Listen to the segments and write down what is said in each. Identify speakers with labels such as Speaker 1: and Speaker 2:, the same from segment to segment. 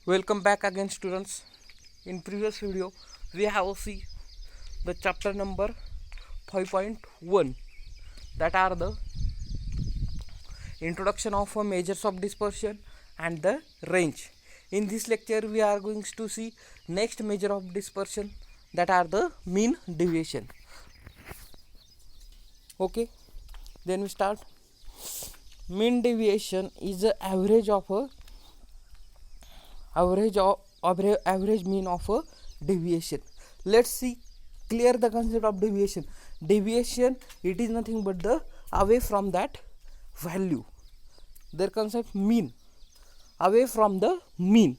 Speaker 1: Welcome back again, students. In previous video we have seen the chapter number 5.1, that are the introduction of measures of dispersion and the range. In this lecture we are going to see next measure of dispersion, that are the mean deviation. Okay, then we start. Mean deviation is the average mean of a deviation. Let's see, clear the concept of deviation. Deviation, it is nothing but the away from that value. Their concept mean, away from the mean,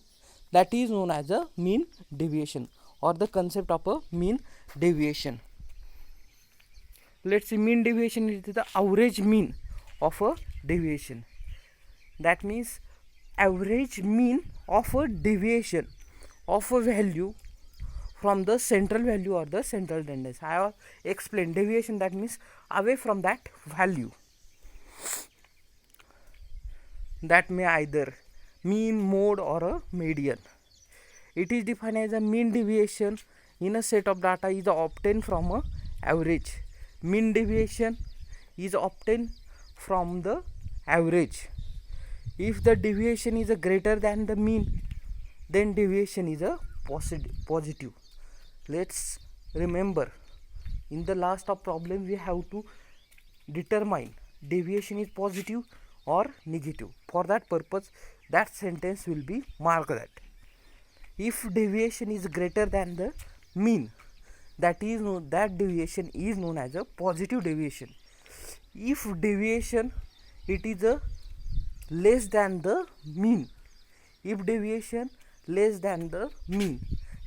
Speaker 1: that is known as a mean deviation, or the concept of a mean deviation. Let's see, mean deviation is the average mean of a deviation. That means average mean of a deviation of a value from the central value or the central tendency. I have explained deviation, that means away from that value. That may either mean, mode, or a median. It is defined as a mean deviation in a set of data is obtained from a average. Mean deviation is obtained from the average. If the deviation is greater than the mean, then deviation is a positive. Let's remember, in the last of problem we have to determine deviation is positive or negative. For that purpose, that sentence will be marked that if deviation is greater than the mean, that deviation is known as a positive deviation. If deviation it is a less than the mean, if deviation less than the mean,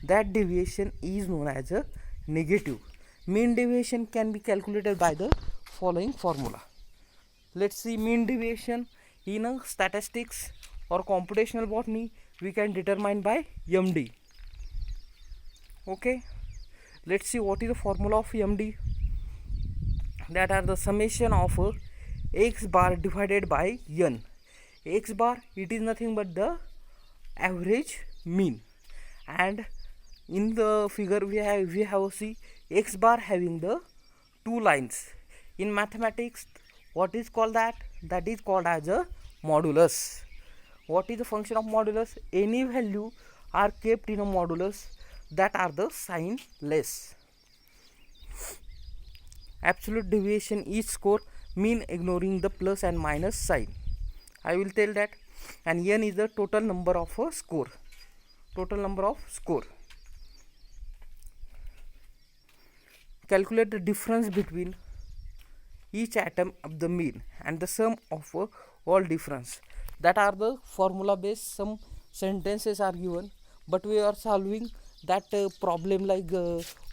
Speaker 1: that deviation is known as a negative. Mean deviation can be calculated by the following formula. Let's see, mean deviation in a statistics or computational botany we can determine by MD. Okay, let's see what is the formula of MD. That are the summation of x bar divided by n. X bar, it is nothing but the average mean, and in the figure we have see x bar having the two lines. In mathematics, what is called that is called as a modulus. What is the function of modulus? Any value are kept in a modulus that are the sign less. Absolute deviation is score, mean ignoring the plus and minus sign. I will tell that. And n is the total number of a score. Total number of score. Calculate the difference between each atom of the mean and the sum of all difference. That are the formula based. Some sentences are given, but we are solving that problem like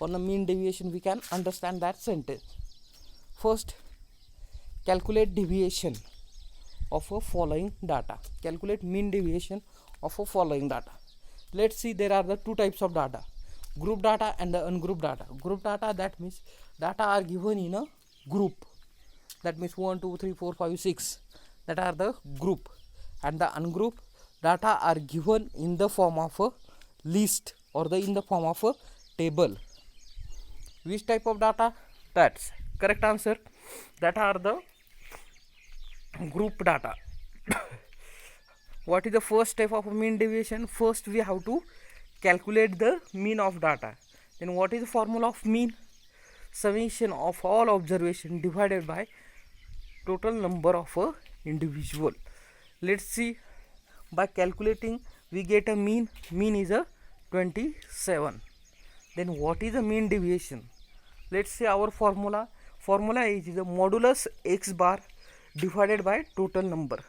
Speaker 1: on a mean deviation we can understand that sentence. First, calculate deviation of a following data. Calculate mean deviation of a following data. Let's see, there are the two types of data, group data and the ungrouped data. Group data, that means data are given in a group, that means 1 2 3 4 5 6, that are the group. And the ungrouped data are given in the form of a list or in the form of a table. Which type of data? That's correct answer. That are the group data. What is the first step of mean deviation? First we have to calculate the mean of data. Then what is the formula of mean? Summation of all observation divided by total number of a individual. Let's see, by calculating we get a mean. Mean is a 27. Then what is the mean deviation? Let's see our formula. Formula is the modulus x bar divided by total number.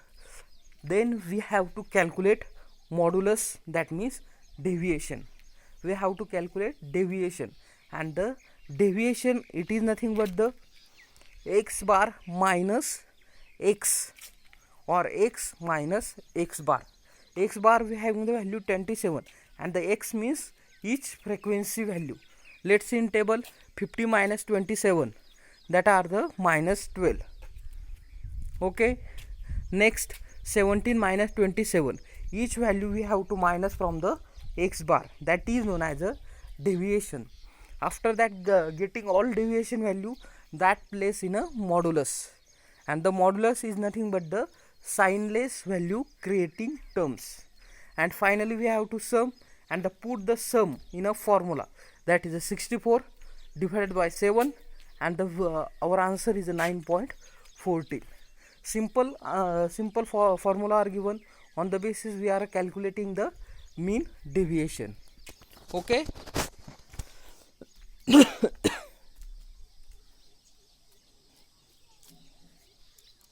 Speaker 1: Then we have to calculate modulus, that means deviation. We have to calculate deviation, and the deviation, it is nothing but the x bar minus x, or x minus x bar. X bar we have the value 27, and the x means each frequency value. Let's see in table, 50 minus 27, that are the minus 12. Okay, next 17 minus 27, each value we have to minus from the x bar, that is known as a deviation. After that, getting all deviation value, that place in a modulus, and the modulus is nothing but the signless value creating terms. And finally we have to sum and put the sum in a formula, that is a 64 divided by 7, and our answer is a 9.14. Simple formula are given. On the basis we are calculating the mean deviation. Okay.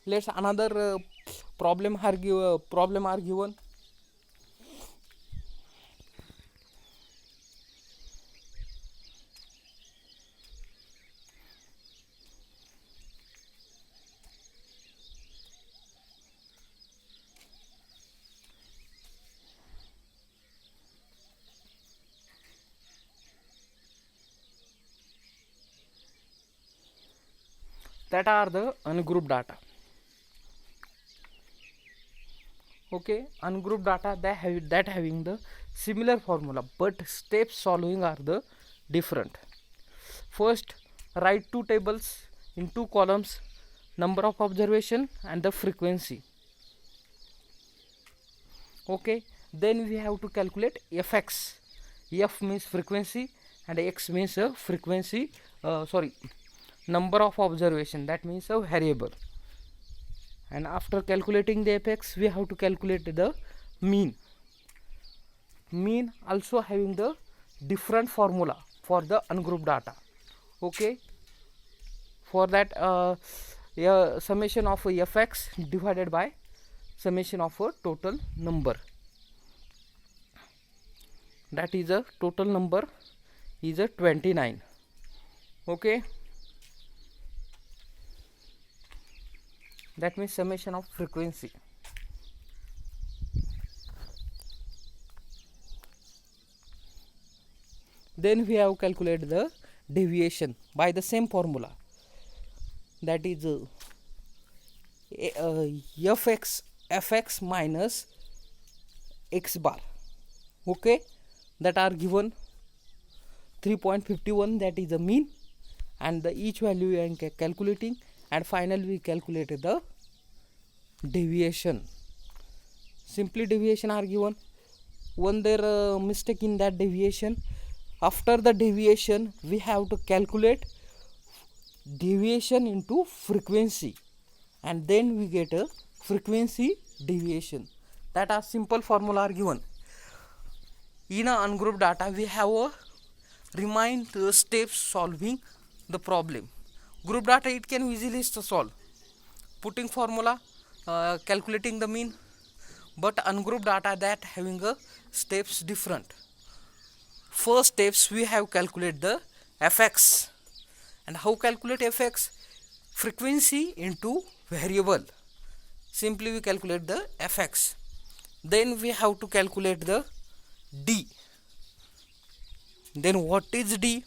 Speaker 1: Let's another problem are given. That are the ungrouped data. Okay, ungrouped data that having the similar formula, but steps solving are the different. First, write two tables in two columns, number of observation and the frequency. Okay, then we have to calculate fx. F means frequency and x means a frequency, number of observation, that means a variable. And after calculating the fx, we have to calculate the mean. Mean also having the different formula for the ungrouped data. Okay, for that summation of fx divided by summation of a total number, that is a total number is a 29. Okay, that means summation of frequency. Then we have calculated the deviation by the same formula, that is fx minus x bar. Okay, that are given 3.51, that is the mean, and the each value we are calculating, and finally we calculated the deviation. Simply deviation are given. One there mistake in that deviation. After the deviation we have to calculate deviation into frequency, and then we get a frequency deviation. That are simple formula are given. In a ungrouped data we have a remind the steps solving the problem. Group data it can easily solve, putting formula, calculating the mean, but ungrouped data that having a steps different. First steps we have calculate the fx, and how calculate fx? Frequency into variable. Simply we calculate the fx. Then we have to calculate the d. Then what is d?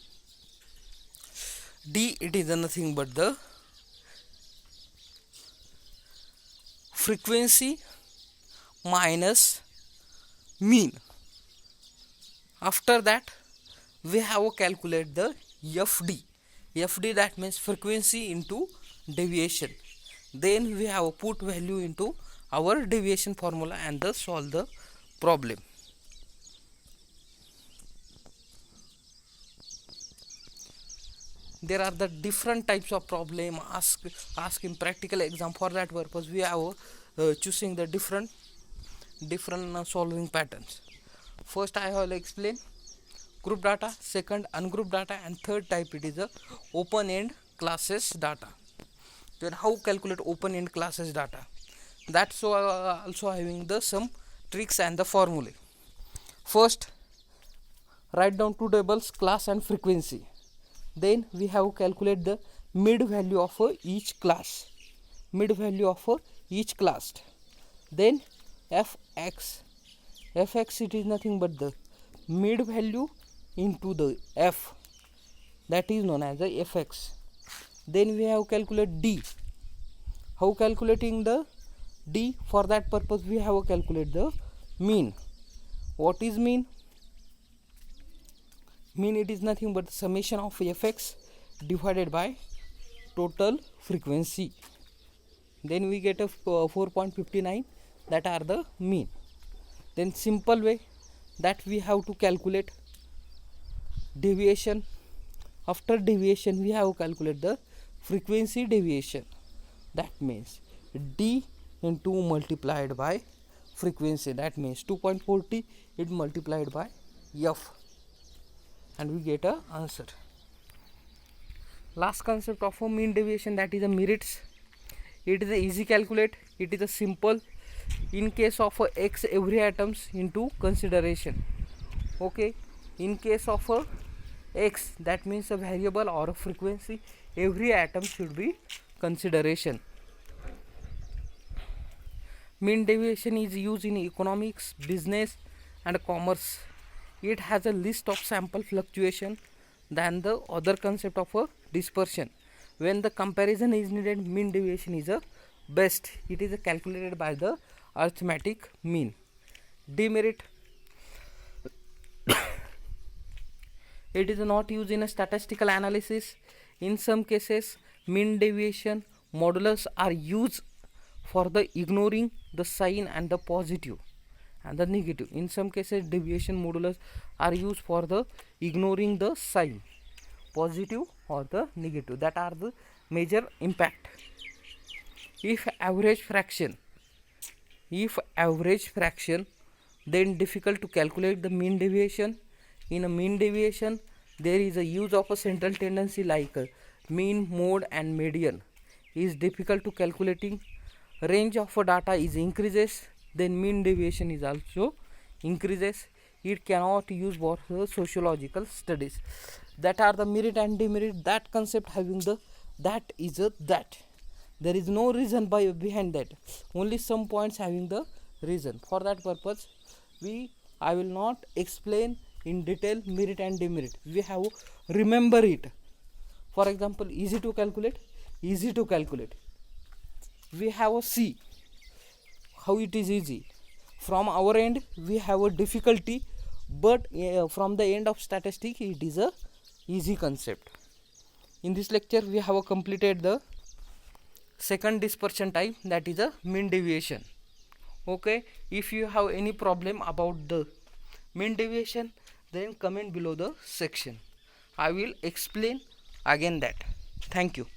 Speaker 1: D, it is nothing but the frequency minus mean. After that we have to calculate the fd. Fd, that means frequency into deviation. Then we have put value into our deviation formula and thus solve the problem. There are the different types of problem ask in practical exam. For that purpose we have choosing the different solving patterns. First I will explain group data, second ungrouped data, and third type it is a open end classes data. Then how calculate open end classes data? That's also having the some tricks and the formulae. First, write down two tables, class and frequency. Then we have calculate the mid value of each class. Then fx it is nothing but the mid value into the f, that is known as the fx. Then we have calculate d. How calculating the d? For that purpose we have calculate the Mean. What is mean? Mean, it is nothing but the summation of fx divided by total frequency. Then we get a 4.59, that are the mean. Then simple way that we have to calculate deviation. After deviation we have to calculate the frequency deviation. That means d into multiplied by frequency, that means 2.40 it multiplied by f, and we get a answer. Last concept of a mean deviation, that is a merits. It is a easy calculate, it is a simple. In case of a x, every atoms into consideration. Okay, in case of a x, that means a variable or a frequency, every atom should be consideration. Mean deviation is used in economics, business and commerce. It has a list of sample fluctuation than the other concept of a dispersion. When the comparison is needed, mean deviation is a best. It is calculated by the arithmetic mean. Demerit, it is not used in a statistical analysis. In some cases, mean deviation modulus are used for the ignoring the sign and the positive and the negative. In some cases, deviation modulus are used for the ignoring the sign, positive or the negative. That are the major impact. If average fraction, then difficult to calculate the mean deviation. In a mean deviation, there is a use of a central tendency like mean, mode and median. Is difficult to calculating. Range of data is increases, then mean deviation is also increases. It cannot use for sociological studies. That are the merit and demerit. That concept having the that is a that. There is no reason behind that, only some points having the reason. For that purpose, I will not explain in detail merit and demerit. We have remember it. For example, easy to calculate. We have a C. How it is easy? From our end we have a difficulty, but from the end of statistics it is a easy concept. In this lecture we have completed the second dispersion type, that is a mean deviation. Okay, if you have any problem about the mean deviation, then comment below the section. I will explain again that. Thank you.